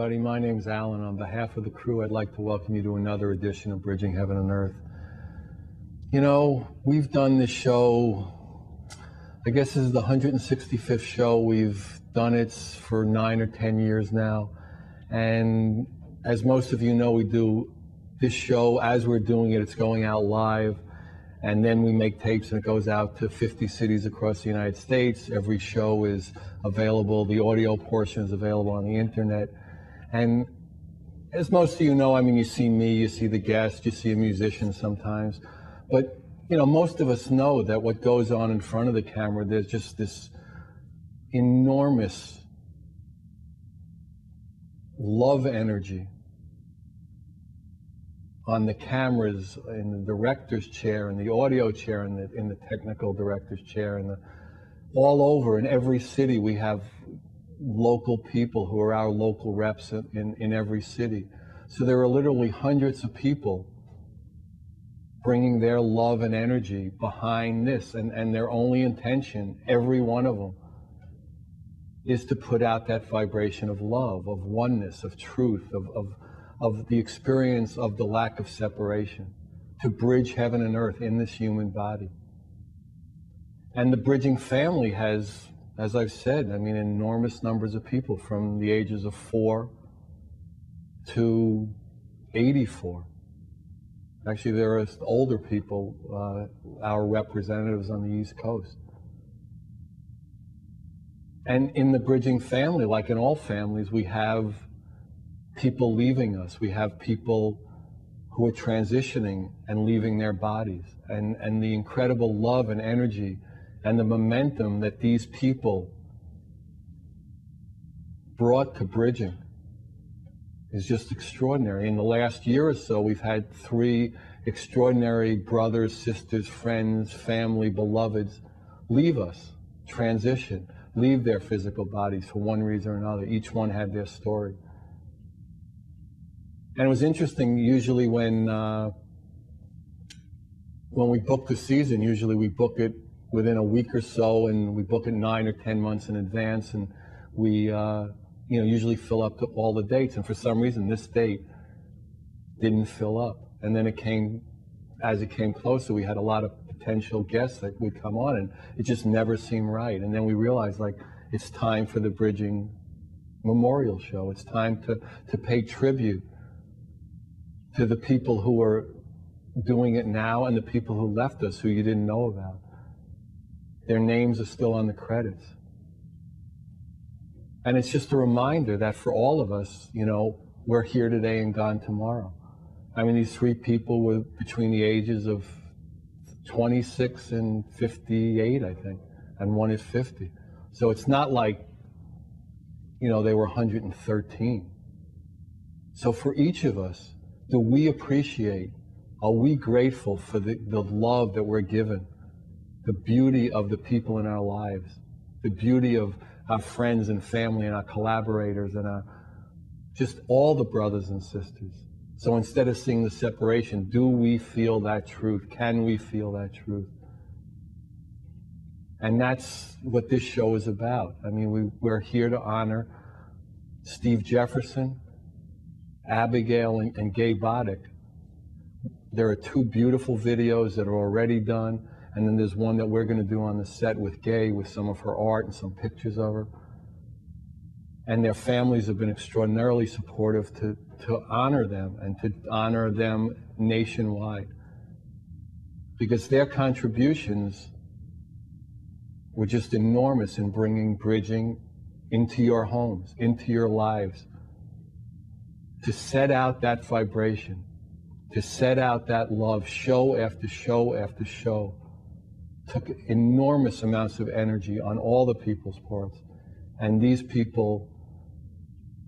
everybody. My name's Alan. On behalf of the crew, I'd like to welcome you to another edition of Bridging Heaven and Earth. You know, we've done this show, I guess this is the 165th show. We've done it for 9 or 10 years now. And as most of you know, we do this show as we're doing it. It's going out live. And then we make tapes and it goes out to 50 cities across the United States. Every show is available. The audio portion is available on the internet. And as most of you know, I mean, you see me, you see the guest, you see a musician sometimes. But, you know, most of us know that what goes on in front of the camera, there's just this enormous love energy on the cameras, in the director's chair, in the audio chair, in the technical director's chair, and all over. In every city, we have local people who are our local reps in every city. So there are literally hundreds of people bringing their love and energy behind this, and their only intention, every one of them, is to put out that vibration of love, of oneness, of truth, of the experience of the lack of separation, to bridge heaven and earth in this human body. And the Bridging family has, as I've said, I mean, enormous numbers of people from the ages of 4 to 84. Actually, there are older people, our representatives on the East Coast. And in the Bridging family, like in all families, we have people leaving us. We have people who are transitioning and leaving their bodies. And the incredible love and energy and the momentum that these people brought to Bridging is just extraordinary. In the last year or so, we've had 3 extraordinary brothers, sisters, friends, family, beloveds leave us, transition, leave their physical bodies for one reason or another. Each one had their story. And it was interesting, usually when we book the season, usually we book it within a week or so, and we book it 9 or 10 months in advance, and we usually fill up to all the dates. And for some reason, this date didn't fill up. And then as it came closer, we had a lot of potential guests that would come on, and it just never seemed right. And then we realized, like, it's time for the Bridging Memorial Show. It's time to pay tribute to the people who are doing it now and the people who left us who you didn't know about. Their names are still on the credits. And it's just a reminder that for all of us, you know, we're here today and gone tomorrow. I mean, these 3 people were between the ages of 26 and 58, I think, and one is 50. So it's not like, you know, they were 113. So for each of us, do we appreciate, are we grateful for the love that we're given, the beauty of the people in our lives, the beauty of our friends and family and our collaborators and just all the brothers and sisters? So instead of seeing the separation, do we feel that truth? Can we feel that truth? And that's what this show is about. I mean, we're here to honor Steve Jefferson, Abigail, and Gay Bodick. There are 2 beautiful videos that are already done, and then there's one that we're going to do on the set with Gay, with some of her art and some pictures of her. And their families have been extraordinarily supportive to honor them and to honor them nationwide, because their contributions were just enormous in bringing Bridging into your homes, into your lives, to set out that vibration, to set out that love, show after show after show, took enormous amounts of energy on all the people's parts. And these people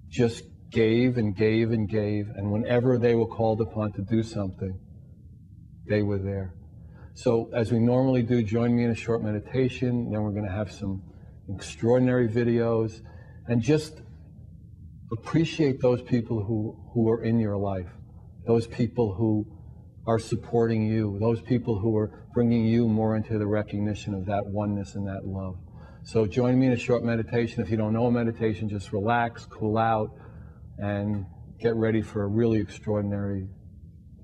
just gave and gave and gave, and whenever they were called upon to do something, they were there. So as we normally do, join me in a short meditation, then we're going to have some extraordinary videos, and just appreciate those people who are in your life, those people who are supporting you, those people who are bringing you more into the recognition of that oneness and that love. So join me in a short meditation. If you don't know a meditation, just relax, cool out, and get ready for a really extraordinary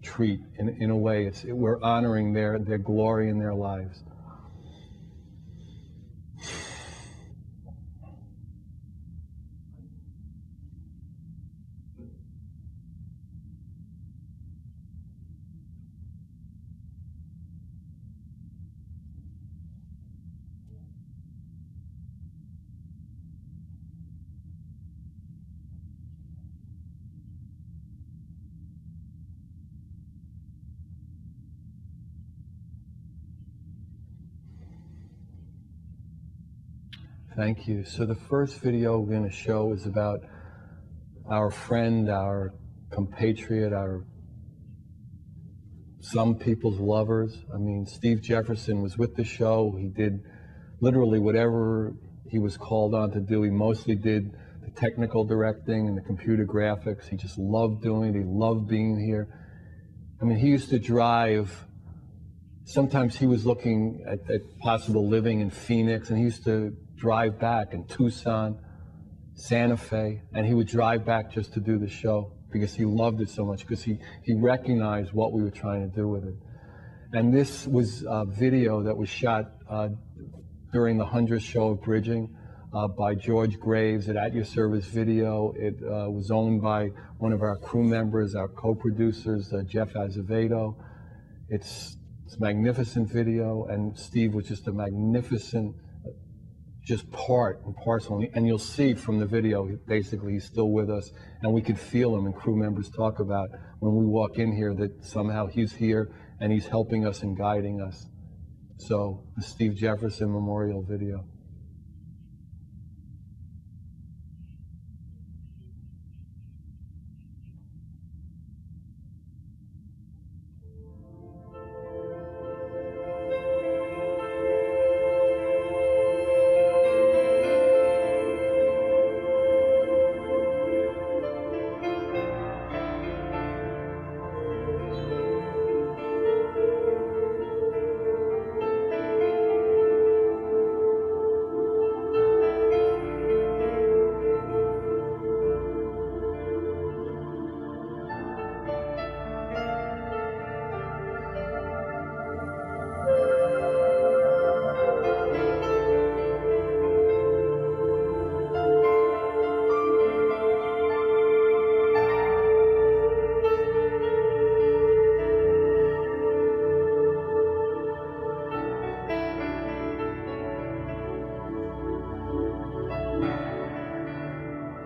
treat. In a way, we're honoring their glory in their lives. Thank you. So the first video we're going to show is about our friend, our compatriot, some people's lovers. I mean, Steve Jefferson was with the show. He did literally whatever he was called on to do. He mostly did the technical directing and the computer graphics. He just loved doing it. He loved being here. I mean, he used to drive. Sometimes he was looking at possible living in Phoenix, and he used to drive back in Tucson, Santa Fe, and he would drive back just to do the show because he loved it so much, because he recognized what we were trying to do with it. And this was a video that was shot during the 100th show of Bridging by George Graves at Your Service Video. It was owned by one of our crew members, our co-producers, Jeff Azevedo. It's a magnificent video, and Steve was just a magnificent just part and parcel. And you'll see from the video, basically, he's still with us, and we could feel him, and crew members talk about when we walk in here that somehow he's here and he's helping us and guiding us. So, the Steve Jefferson Memorial video.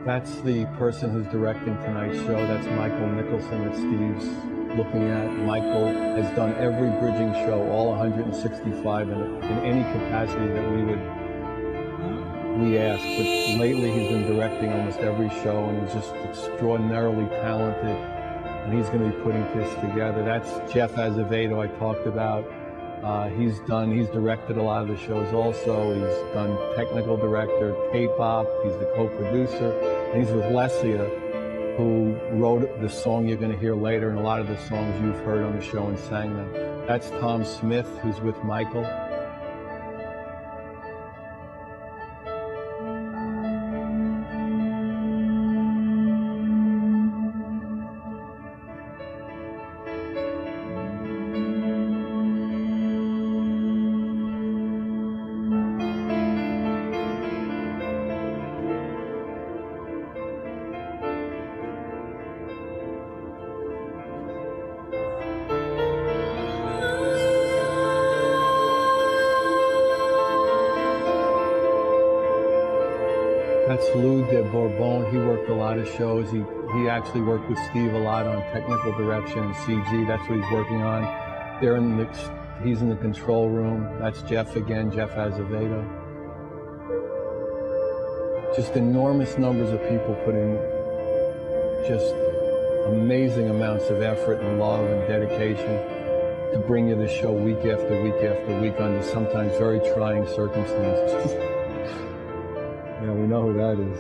That's the person who's directing tonight's show. That's Michael Nicholson that Steve's looking at. Michael has done every Bridging show, all 165 in any capacity that we ask. But lately he's been directing almost every show, and he's just extraordinarily talented. And he's going to be putting this together. That's Jeff Azevedo I talked about. He's directed a lot of the shows also. He's done technical director, tape op. He's the co-producer. And he's with Lesia, who wrote the song you're going to hear later, and a lot of the songs you've heard on the show and sang them. That's Tom Smith, who's with Michael. That's Lou de Bourbon. He worked a lot of shows. He actually worked with Steve a lot on technical direction and CG. That's what he's working on. He's in the control room. That's Jeff again, Jeff Azevedo. Just enormous numbers of people putting just amazing amounts of effort and love and dedication to bring you the show week after week after week under sometimes very trying circumstances. Yeah, we know who that is.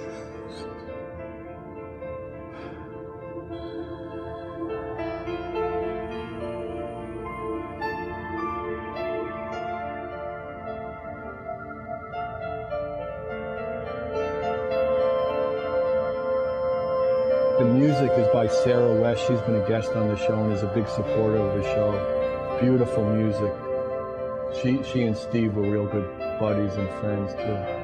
The music is by Sarah West. She's been a guest on the show and is a big supporter of the show. Beautiful music. She and Steve were real good buddies and friends too.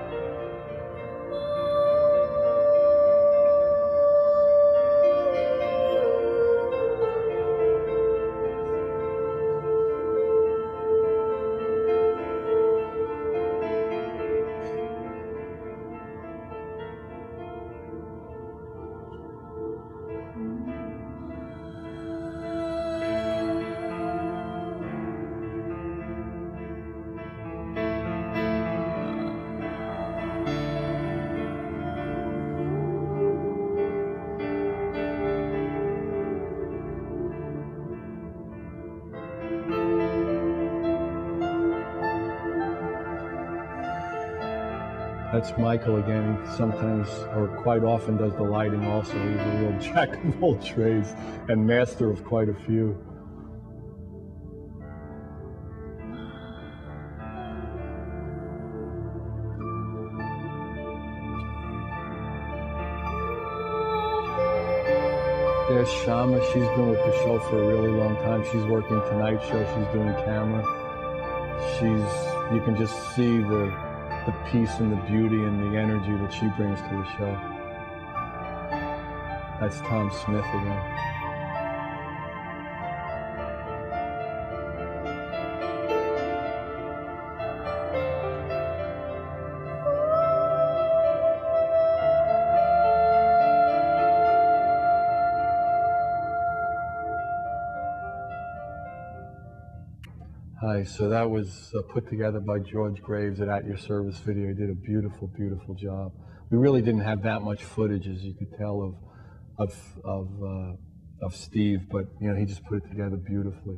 That's Michael again. He sometimes, or quite often, does the lighting also. He's a real jack of all trades and master of quite a few. There's Shama. She's been with the show for a really long time. She's working Tonight Show. She's doing camera. You can just see the peace and the beauty and the energy that she brings to the show. That's Tom Smith again. Hi, so that was put together by George Graves at Your Service Video. He did a beautiful, beautiful job. We really didn't have that much footage, as you could tell, of Steve, but you know, he just put it together beautifully.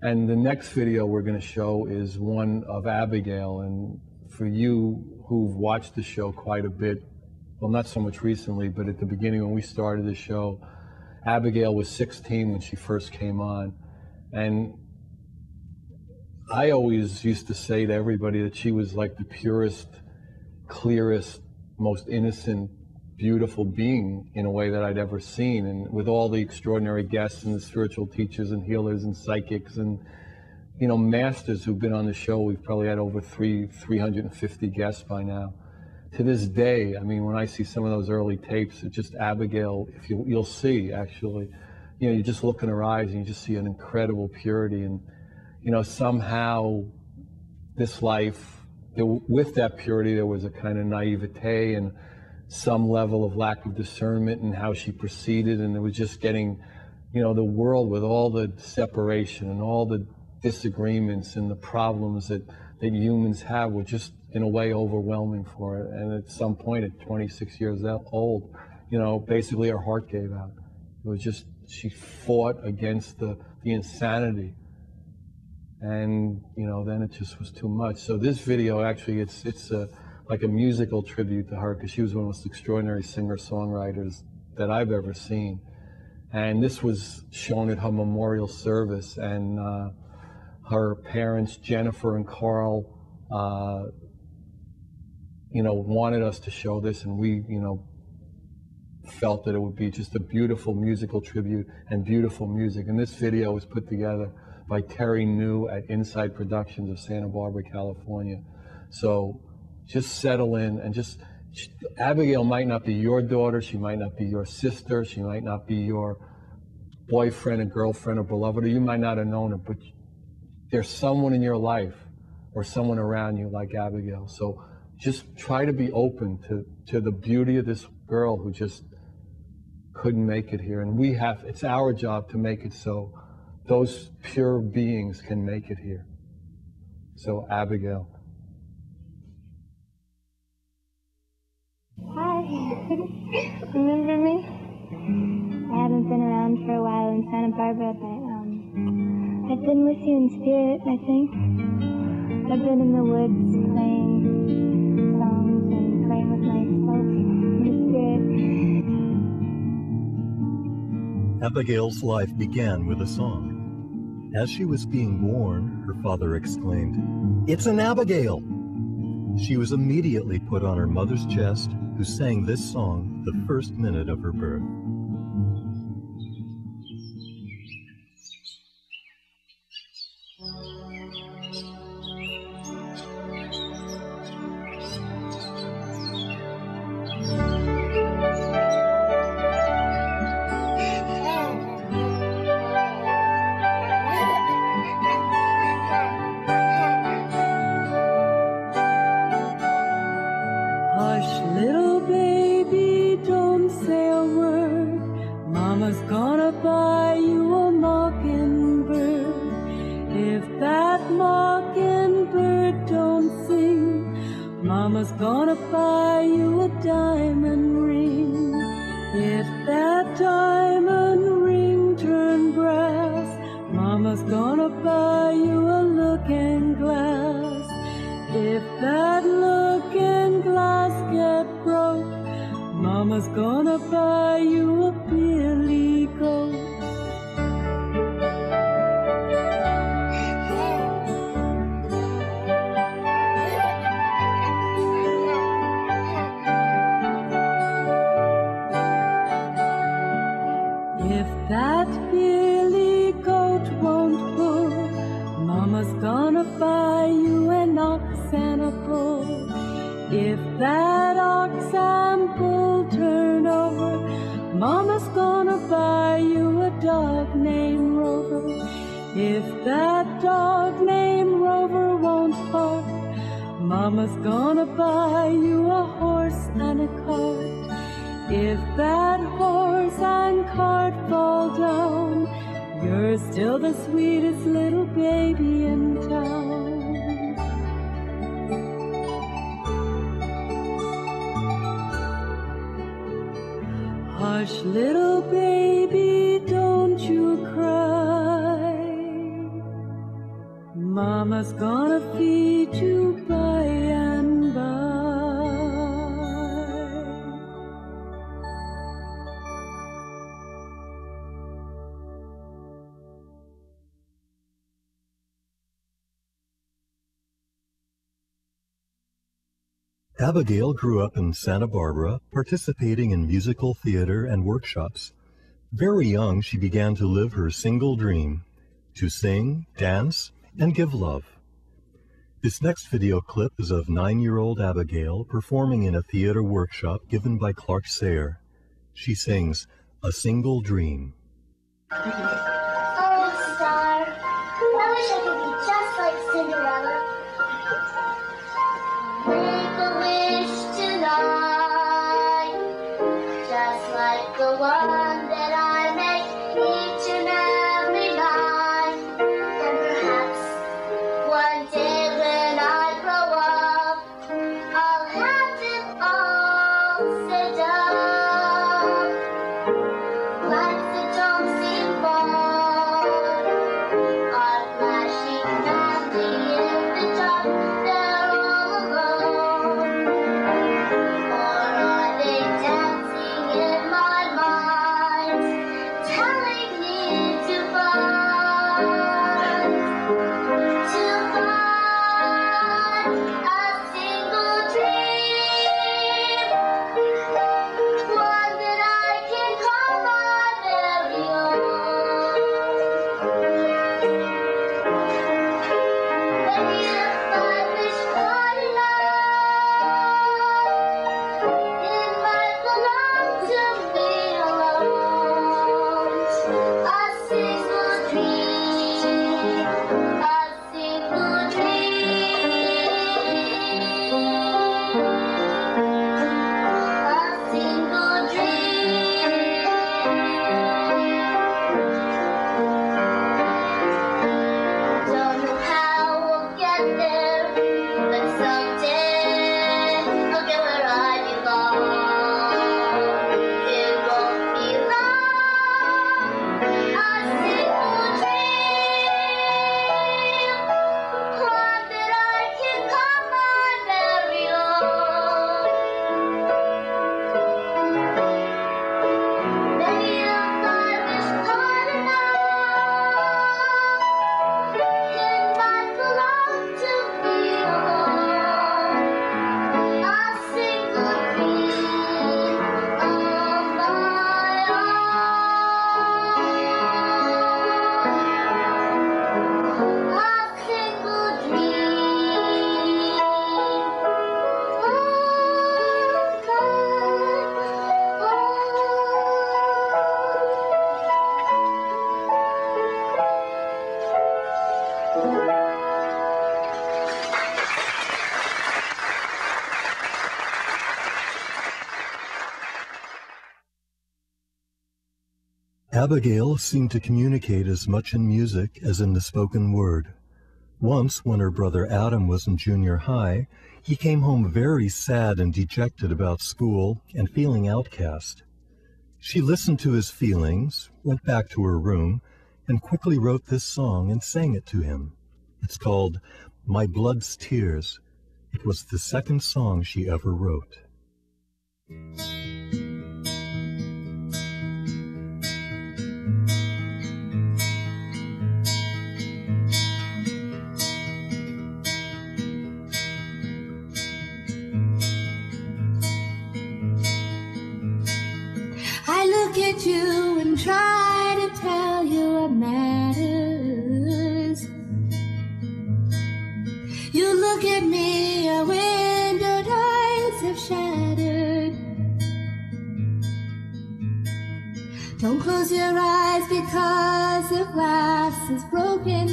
And the next video we're going to show is one of Abigail. And for you who've watched the show quite a bit, well, not so much recently, but at the beginning when we started the show, Abigail was 16 when she first came on. And I always used to say to everybody that she was like the purest, clearest, most innocent, beautiful being in a way that I'd ever seen. And with all the extraordinary guests and the spiritual teachers and healers and psychics and, you know, masters who've been on the show, we've probably had over 350 guests by now. To this day, I mean, when I see some of those early tapes, it's just Abigail, if you'll see actually, you know, you just look in her eyes and you just see an incredible purity. And, you know, somehow this life, with that purity, there was a kind of naivete and some level of lack of discernment in how she proceeded. And it was just getting, you know, the world with all the separation and all the disagreements and the problems that humans have were just, in a way, overwhelming for her. And at some point, at 26 years old, you know, basically her heart gave out. It was just, she fought against the insanity, and you know, then it just was too much. So this video, actually, it's like a musical tribute to her, because she was one of the most extraordinary singer-songwriters that I've ever seen. And this was shown at her memorial service, and her parents, Jennifer and Carl, you know, wanted us to show this, and we, you know, felt that it would be just a beautiful musical tribute and beautiful music. And this video was put together by Terry New at Inside Productions of Santa Barbara, California. So just settle in and just, Abigail might not be your daughter, she might not be your sister, she might not be your boyfriend and girlfriend or beloved, or you might not have known her, but there's someone in your life or someone around you like Abigail. So just try to be open to the beauty of this girl who just couldn't make it here. And it's our job to make it so those pure beings can make it here. So Abigail. Hi. Remember me? I haven't been around for a while in Santa Barbara, but I've been with you in spirit, I think. I've been in the woods playing songs and playing with myself in spirit. Abigail's life began with a song. As she was being born, her father exclaimed, "It's an Abigail!" She was immediately put on her mother's chest who sang this song the first minute of her birth. Hush, little baby, don't say a word. Mama's gonna buy you a mockingbird. If that mockingbird don't sing, Mama's gonna buy you a diamond ring. If that diamond ring turn brass, Mama's gonna buy you a looking glass. If that looking glass get broke, Mama's gonna buy you a billy goat. If that billy goat won't pull, Mama's gonna buy you an ox and a bull. If that ox and bull turn over, Mama's gonna buy you a dog named Rover. If that dog named Rover won't bark, Mama's gonna buy you a horse and a cart. If that horse and cart fall down, you're still the sweetest little baby in town. Hush, little baby, don't you cry. Mama's gonna feed you by and by. Abigail grew up in Santa Barbara, participating in musical theater and workshops. Very young, she began to live her single dream, to sing, dance, and give love. This next video clip is of 9-year-old Abigail performing in a theater workshop given by Clark Sayer. She sings A Single Dream. Oh, star, I wish I could be just like Cinderella. Make a wish tonight, just like the one that I make each and every night. And perhaps one day when I grow up, I'll have it all set up. Lights that don't seem far are flashing madly in the Abigail seemed to communicate as much in music as in the spoken word. Once, when her brother Adam was in junior high, he came home very sad and dejected about school and feeling outcast. She listened to his feelings, went back to her room, and quickly wrote this song and sang it to him. It's called My Blood's Tears. It was the second song she ever wrote. I look at you and try to tell you what matters. You look at me, our window doors have shattered. Don't close your eyes because the glass is broken.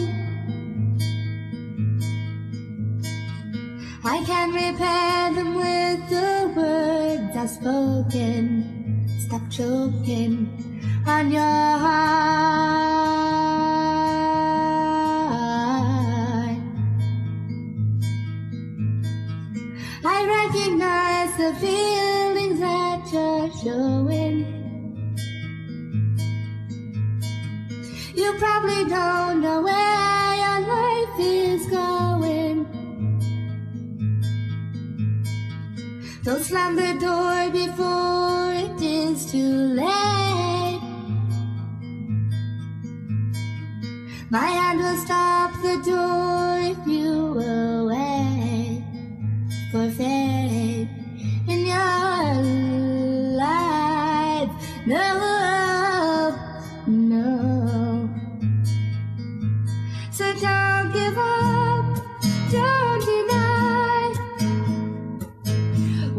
I can repair them with the words I've spoken. Stop choking on your heart. I recognize the feelings that you're showing. You probably don't know where your life is going. Don't slam the door before it is too late. My hand will stop the door if you will wait for fate in your life. No, no. So don't give up, don't deny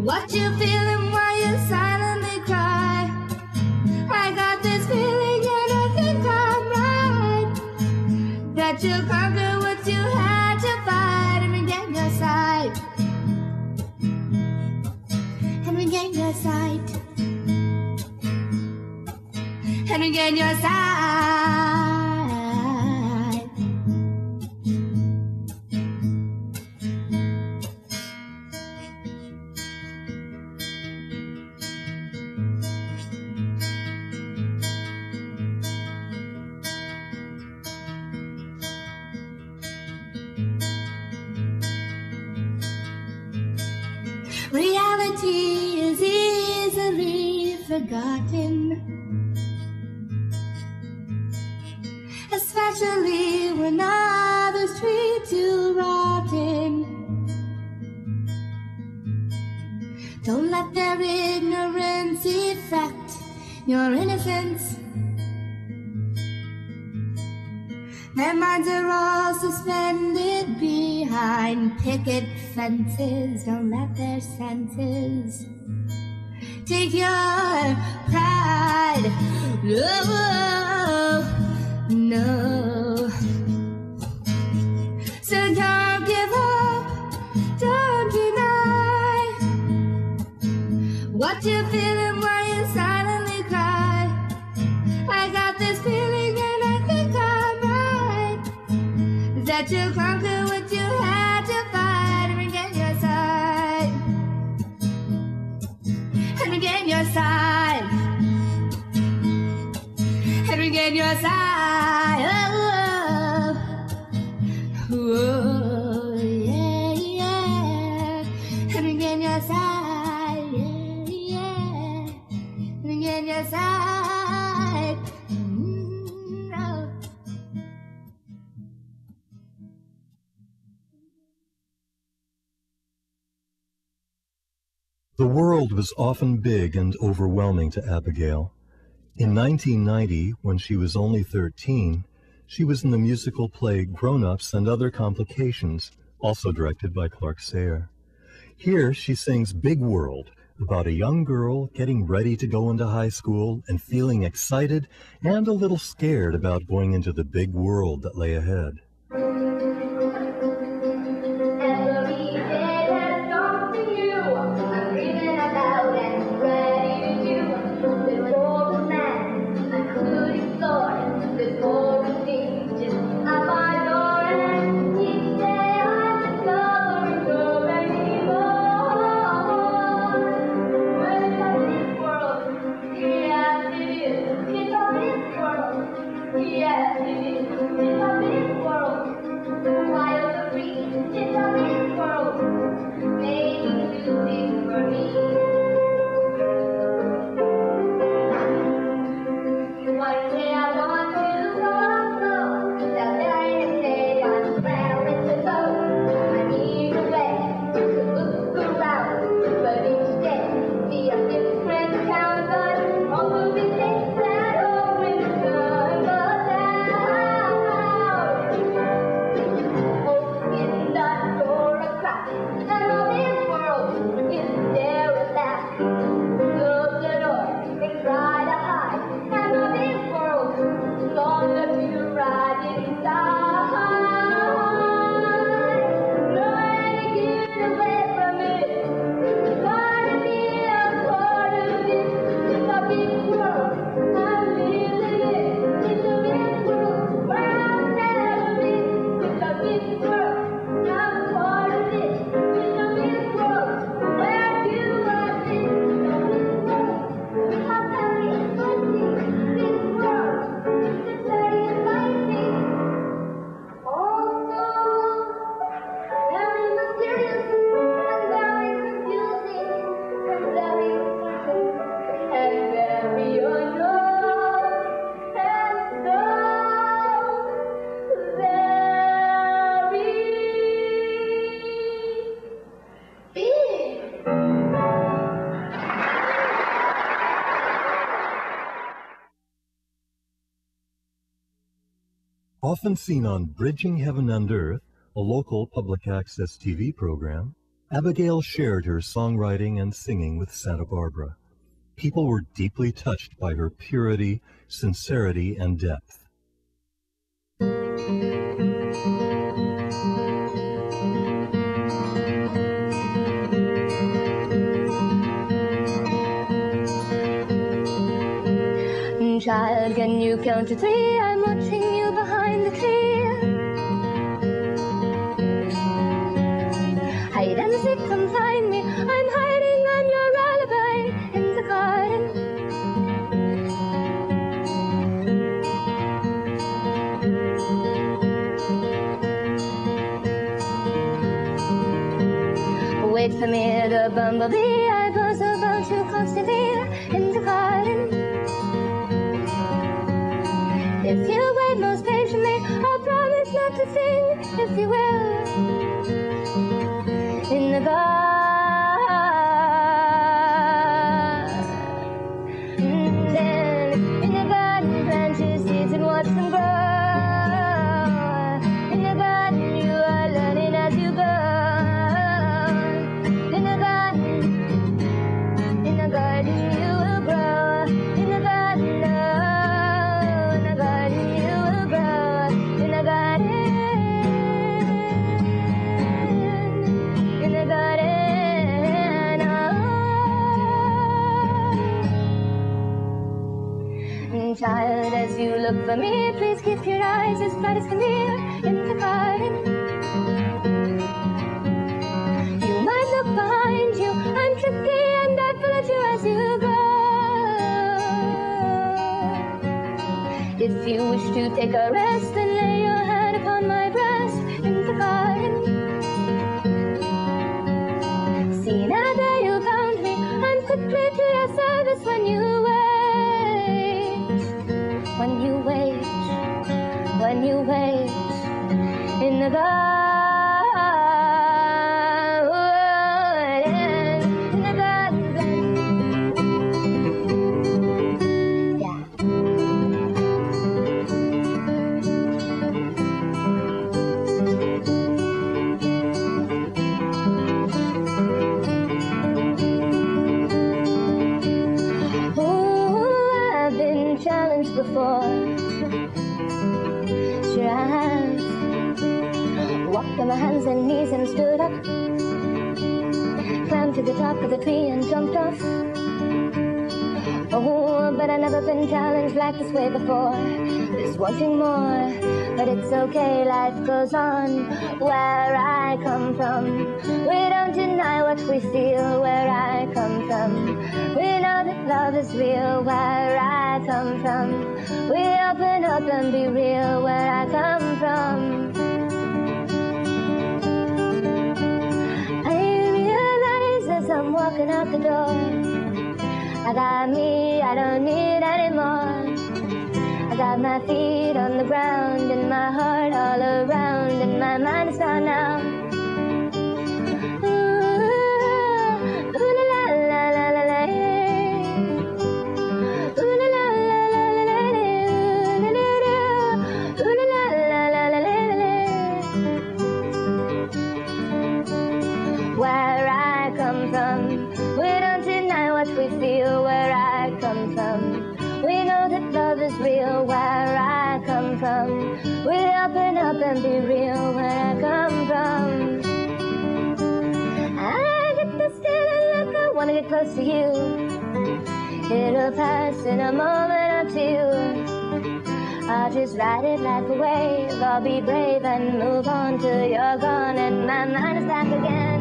what you feel and why you silently cry. I got this feeling and I think I'm right, that you'll conquer what you had to fight and regain your sight. And regain your sight. And regain your sight. Reality is easily forgotten, especially when others treat you rotten. Don't let their ignorance affect your innocence. Their minds are all suspended behind picket fences. Don't let their senses take your pride. No, no. So don't give up, don't deny what you feel and why you silently cry. I got this feeling and I think I'm right, that you'll conquer what you had to fight and regain your sight. And regain your sight. And regain your sight. Oh, oh, yeah, yeah. And regain your sight. Yeah, yeah. And regain your sight. Oh. The world was often big and overwhelming to Abigail. In 1990, when she was only 13, she was in the musical play Grown-Ups and Other Complications, also directed by Clark Sayer. Here she sings Big World, about a young girl getting ready to go into high school and feeling excited and a little scared about going into the big world that lay ahead. Reading about and ready to do. This old man, I couldn't Often seen on Bridging Heaven and Earth, a local public access TV program, Abigail shared her songwriting and singing with Santa Barbara. People were deeply touched by her purity, sincerity, and depth. Child, can you count to three? I'm watching you behind the tree. Hide and seek, come find me. I'm hiding on your alibi in the garden. Wait for me, the bumblebee. I buzz about you constantly in the garden. If you wait most patiently, I'll promise not to sing, if you will, in the garden, plant your seeds and watch them grow. In the garden, you are learning as you go. In the garden, you will grow. In the garden, child, as you look for me, please keep your eyes as bright as can be in the garden. You might look behind you, I'm tricky and I follow you as you go. If you wish to take a rest, then lay your head upon my breast in the garden. See, now there you found me, I'm quickly to your service when you wait. When you wait in the garden, in the garden, yeah. Oh, I've been challenged before. Sure I have. Walked on my hands and knees and stood up. Climbed to the top of the tree and jumped off. Oh, but I've never been challenged like this way before. Just wanting more, but it's okay, life goes on. Where I come from, we don't deny what we feel. Where I come from, we know that love is real. Where I come from, we open up and be real. Where I come from, I realize as I'm walking out the door, I got me, I don't need anymore. I got my feet on the ground and my heart all around, and my mind is gone now. Where I come from, we don't deny what we feel. Where I come from, we know that love is real. Where I come from, we open up and be real. Where I come from, I get this feeling like I want to get close to you. It'll pass in a moment or two. I'll just ride it like a wave. I'll be brave and move on till you're gone and my mind is back again.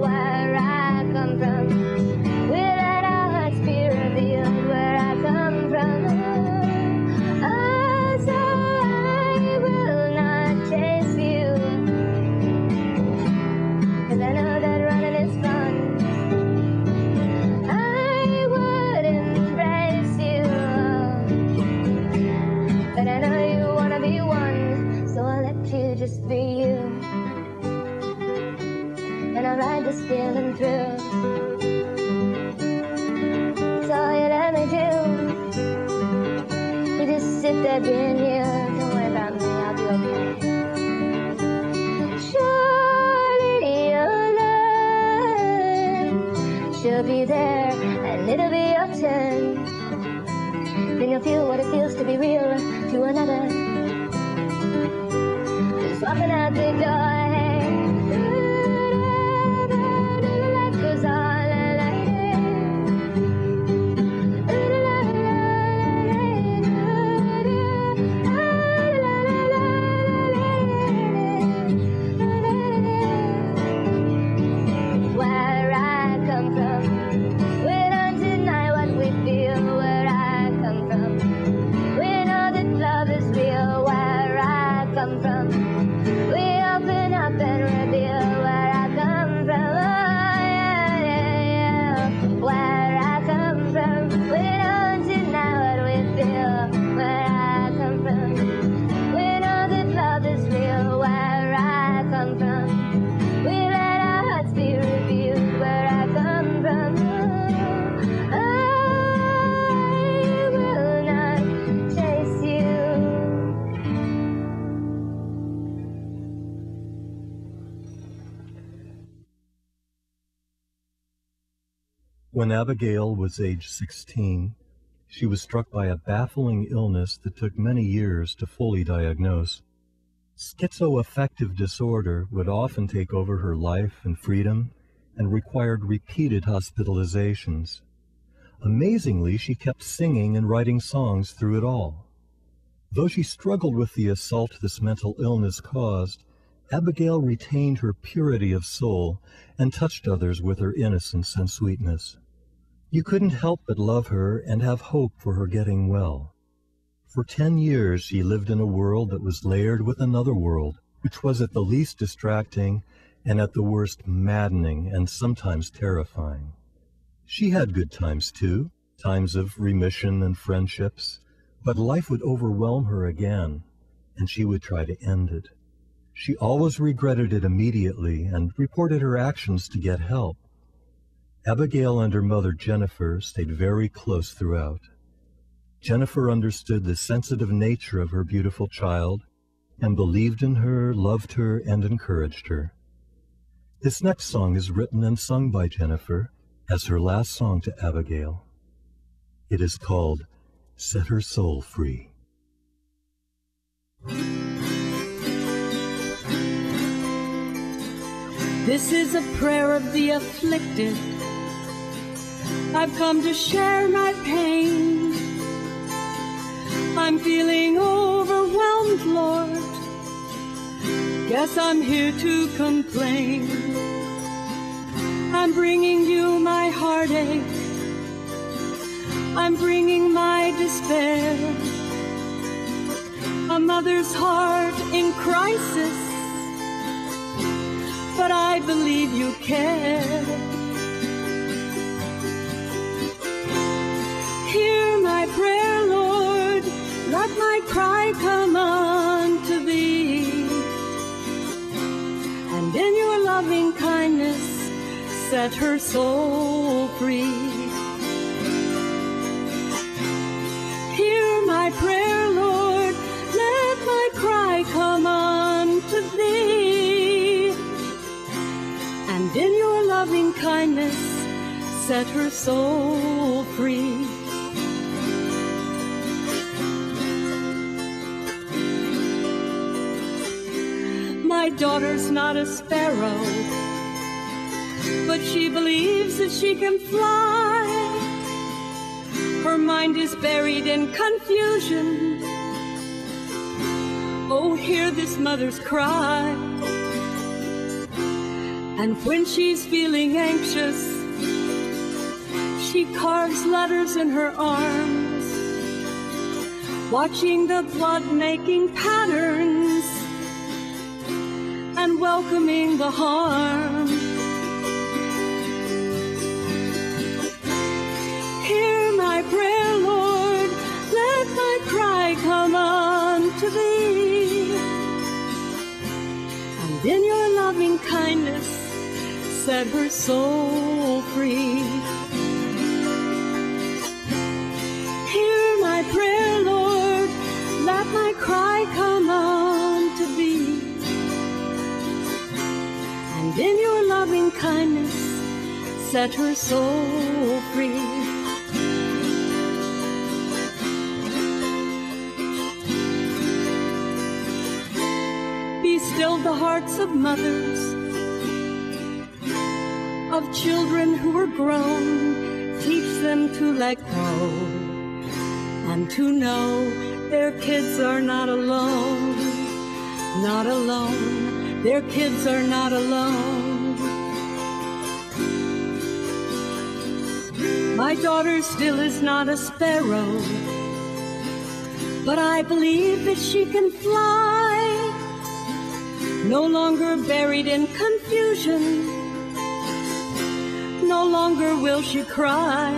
Where I come from, we just be you. And I'll ride this feeling through. That's all you'd let me do. You just sit there being you. Don't worry about me, I'll be okay. Surely your love, she'll be there and it'll be your turn. Then you'll feel what it feels to be real to another. Just walking out the door, hey. Life goes on. Where I come from, we don't deny what we feel. Where I come from, we know that love is real. Where I come from, we open up and reveal. Where I come from, oh yeah, yeah, yeah. Where I come from, we don't deny what we feel. Where I come from, we know that love is real. Where I come from, we let our hearts be revealed. Where I come from, I will not chase you. When Abigail was age 16, she was struck by a baffling illness that took many years to fully diagnose. Schizoaffective disorder would often take over her life and freedom and required repeated hospitalizations. Amazingly, she kept singing and writing songs through it all. Though she struggled with the assault this mental illness caused, Abigail retained her purity of soul and touched others with her innocence and sweetness. You couldn't help but love her and have hope for her getting well. For 10 years she lived in a world that was layered with another world, which was at the least distracting and at the worst maddening and sometimes terrifying. She had good times too, times of remission and friendships, but life would overwhelm her again, and she would try to end it. She always regretted it immediately and reported her actions to get help. Abigail and her mother Jennifer stayed very close throughout. Jennifer understood the sensitive nature of her beautiful child and believed in her, loved her, and encouraged her. This next song is written and sung by Jennifer as her last song to Abigail. It is called Set Her Soul Free. This is a prayer of the afflicted. I've come to share my pain. I'm feeling overwhelmed, Lord. Guess I'm here to complain. I'm bringing you my heartache. I'm bringing my despair. A mother's heart in crisis, but I believe you care. Hear my prayer, Lord, let my cry come unto thee, and in your loving kindness set her soul free. Hear my prayer, Lord, let my cry come unto thee, and in your loving kindness set her soul free. My daughter's not a sparrow, but she believes that she can fly. Her mind is buried in confusion. Oh, hear this mother's cry. And when she's feeling anxious, she carves letters in her arms, watching the blood-making patterns and welcoming the harm. Hear my prayer, Lord, let my cry come unto thee, and in your loving kindness set her soul free. Hear my prayer, Lord, let my cry come unto thee, and in your loving kindness set her soul free. Be still the hearts of mothers, of children who are grown. Teach them to let go and to know their kids are not alone, not alone. Their kids are not alone. My daughter still is not a sparrow, but I believe that she can fly, no longer buried in confusion, no longer will she cry.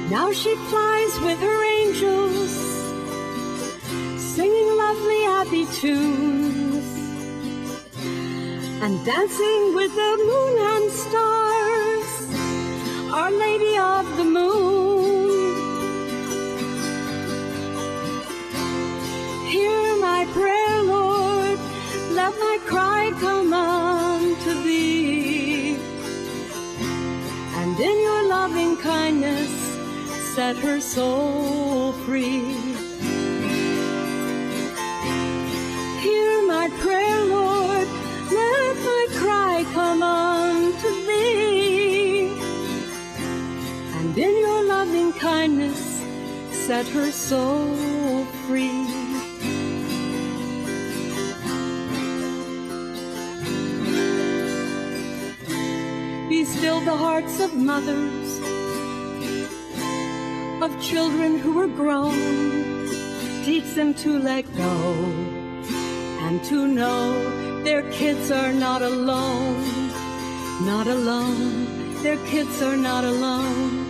Now she flies with her angels, singing lovely happy tunes, and dancing with the moon and stars, Our Lady of the Moon. Hear my prayer, Lord, let my cry come unto thee, and in your loving kindness set her soul free. Hear my prayer, Lord, let my cry come unto thee, and in your loving kindness set her soul free. Be still the hearts of mothers, of children who are grown. Teach them to let go and to know their kids are not alone, not alone. Their kids are not alone,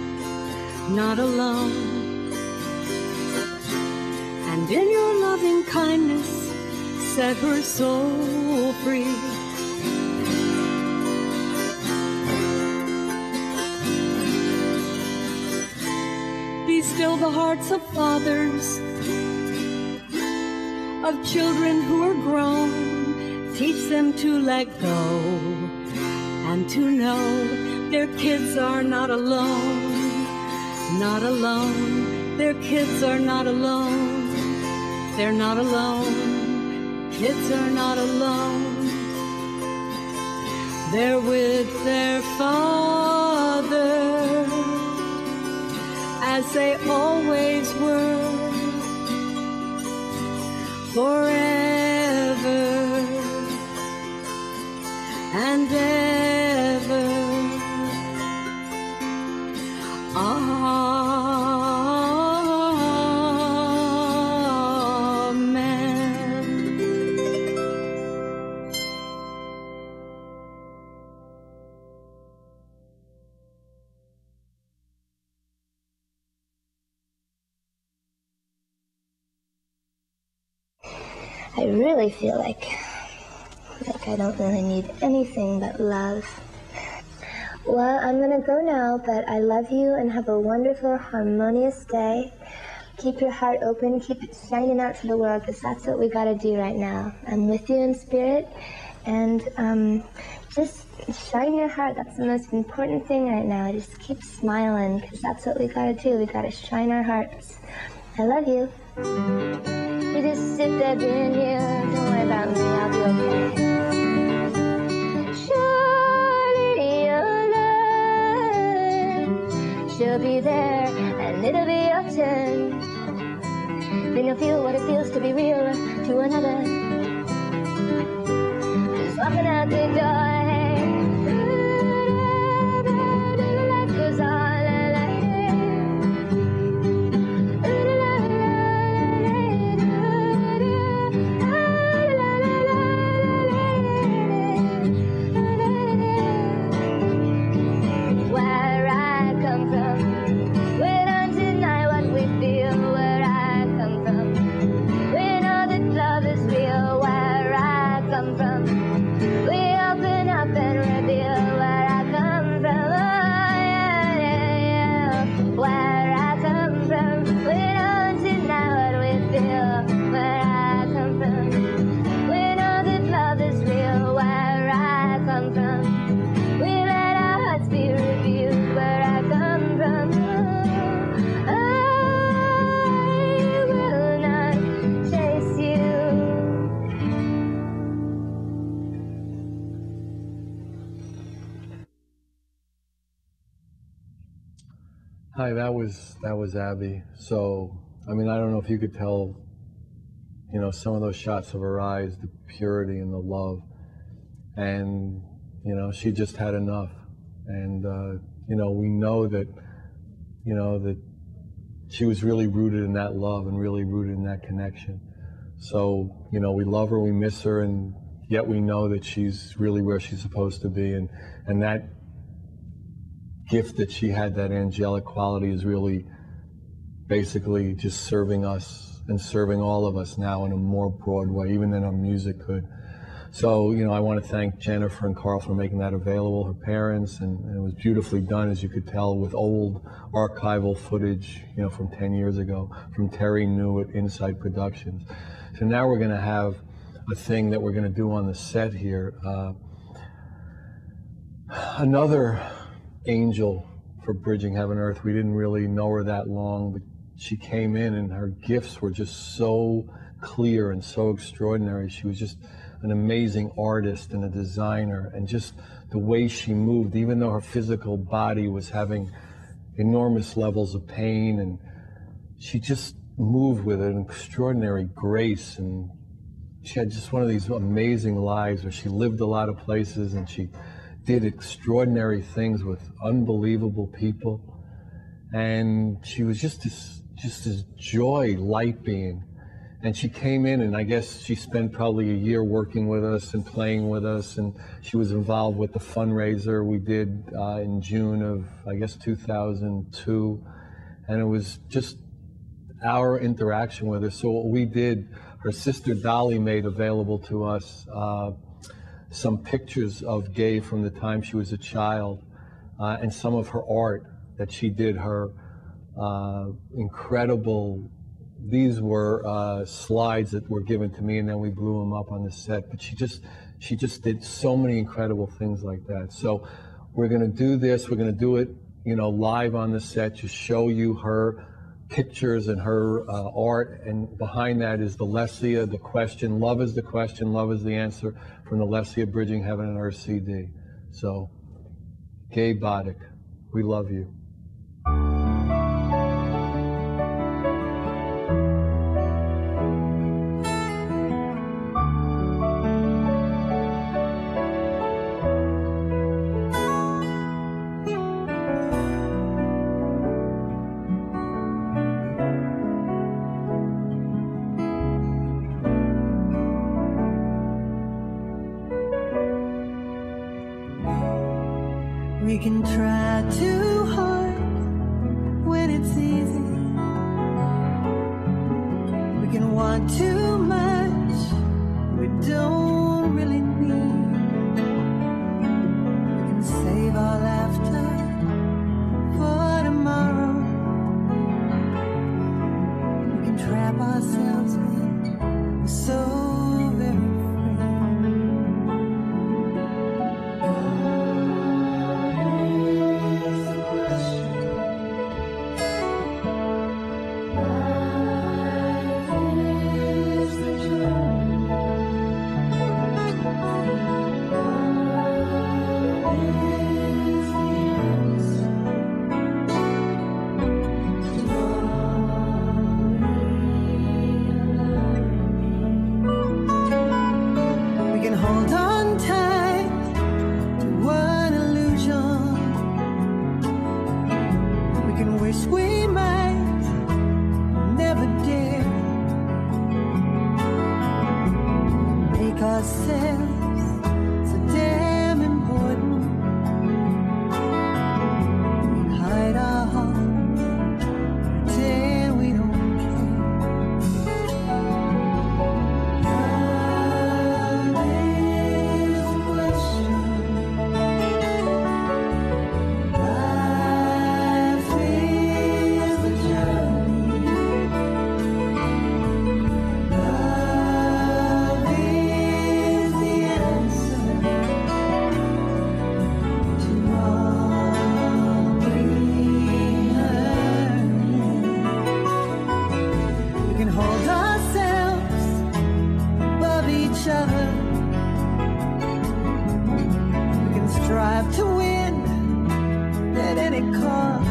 not alone. And in your loving kindness set her soul free. Be still the hearts of fathers, of children who are grown. Teach them to let go and to know their kids are not alone, not alone. Their kids are not alone, they're not alone. Kids are not alone, they're with their father, as they always were, forever and ever. Amen. I really feel like I don't really need anything but love. Well, I'm gonna go now, but I love you and have a wonderful, harmonious day. Keep your heart open, keep it shining out to the world, because that's what we gotta do right now. I'm with you in spirit, and just shine your heart. That's the most important thing right now. Just keep smiling, because that's what we gotta do. We gotta shine our hearts. I love you. You just sit there being you. Don't worry about me, I'll be okay. Surely your love, she'll be there, and it'll be your turn. Then you'll feel what it feels to be real to another. Just walking out the door, hey. Life goes on. Where I Hi, that was Abby. So, I mean, I don't know if you could tell, you know, some of those shots of her eyes, the purity and the love. And, you know, she just had enough. And, you know, we know that, you know, that she was really rooted in that love and really rooted in that connection. So, you know, we love her, we miss her, and yet we know that she's really where she's supposed to be. And that gift that she had, that angelic quality, is really basically just serving us and serving all of us now in a more broad way, even than our music could. So, you know, I want to thank Jennifer and Carl for making that available, her parents, and it was beautifully done, as you could tell, with old archival footage, you know, from 10 years ago, from Terry New at Inside Productions. So now we're going to have a thing that we're going to do on the set here. Another angel for Bridging Heaven and Earth. We didn't really know her that long, but she came in and her gifts were just so clear and so extraordinary. She was just an amazing artist and a designer, and just the way she moved, even though her physical body was having enormous levels of pain, and she just moved with an extraordinary grace. And she had just one of these amazing lives where she lived a lot of places and she did extraordinary things with unbelievable people. And she was just this joy, light being. And she came in, and I guess she spent probably a year working with us and playing with us, and she was involved with the fundraiser we did in June of, I guess, 2002. And it was just our interaction with her. So what we did, her sister Dolly made available to us some pictures of Gay from the time she was a child, and some of her art that she did, her incredible. These were slides that were given to me, and then we blew them up on the set. But she just did so many incredible things like that. So we're going to do this. We're going to do it, you know, live on the set, to show you her pictures and her art. And behind that is the Lesia, the question. Love is the question. Love is the answer, from the Lesia Bridging Heaven and Earth CD. So, Gay Bodick, we love you. We can try too hard when it's easy. We can want too much we don't really need. We can save our laughter for tomorrow. We can trap ourselves in. We're so very strive to win at any cost.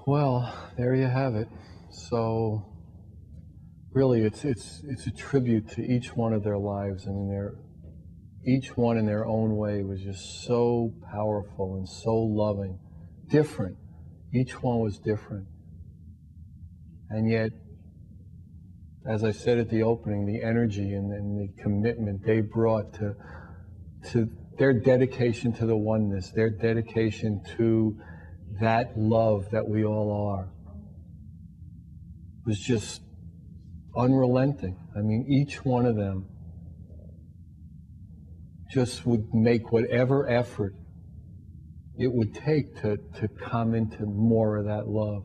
Well, there you have it. So really, it's a tribute to each one of their lives. I mean, each one in their own way was just so powerful and so loving, different. Each one was different. And yet, as I said at the opening, the energy and the commitment they brought to their dedication to the oneness, their dedication to that love that we all are, was just unrelenting. I mean, each one of them just would make whatever effort it would take to come into more of that love.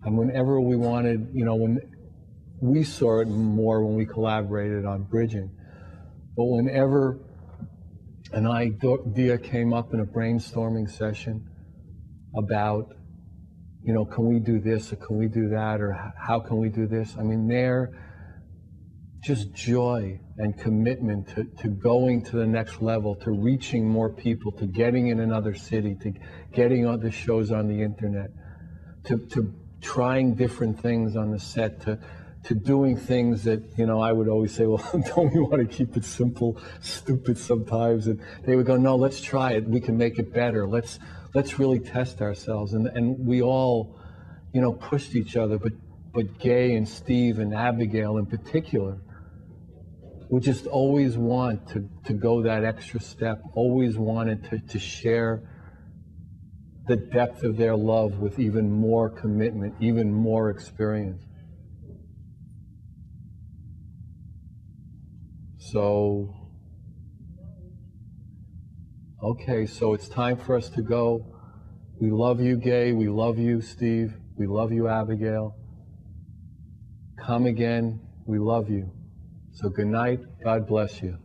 And whenever we wanted, you know, when we saw it more when we collaborated on bridging, but whenever an idea came up in a brainstorming session about, you know, can we do this or can we do that, or how can we do this? I mean, their just joy and commitment to going to the next level, to reaching more people, to getting in another city, to getting other shows on the internet, to trying different things on the set, to doing things that, you know, I would always say, well, don't we want to keep it simple, stupid sometimes? And they would go, no, let's try it. We can make it better. Let's really test ourselves. And we all, you know, pushed each other, but Gay and Steve and Abigail in particular would just always want to go that extra step, always wanted to share the depth of their love with even more commitment, even more experience. So, okay, so it's time for us to go. We love you, Gay. We love you, Steve. We love you, Abigail. Come again. We love you. So good night. God bless you.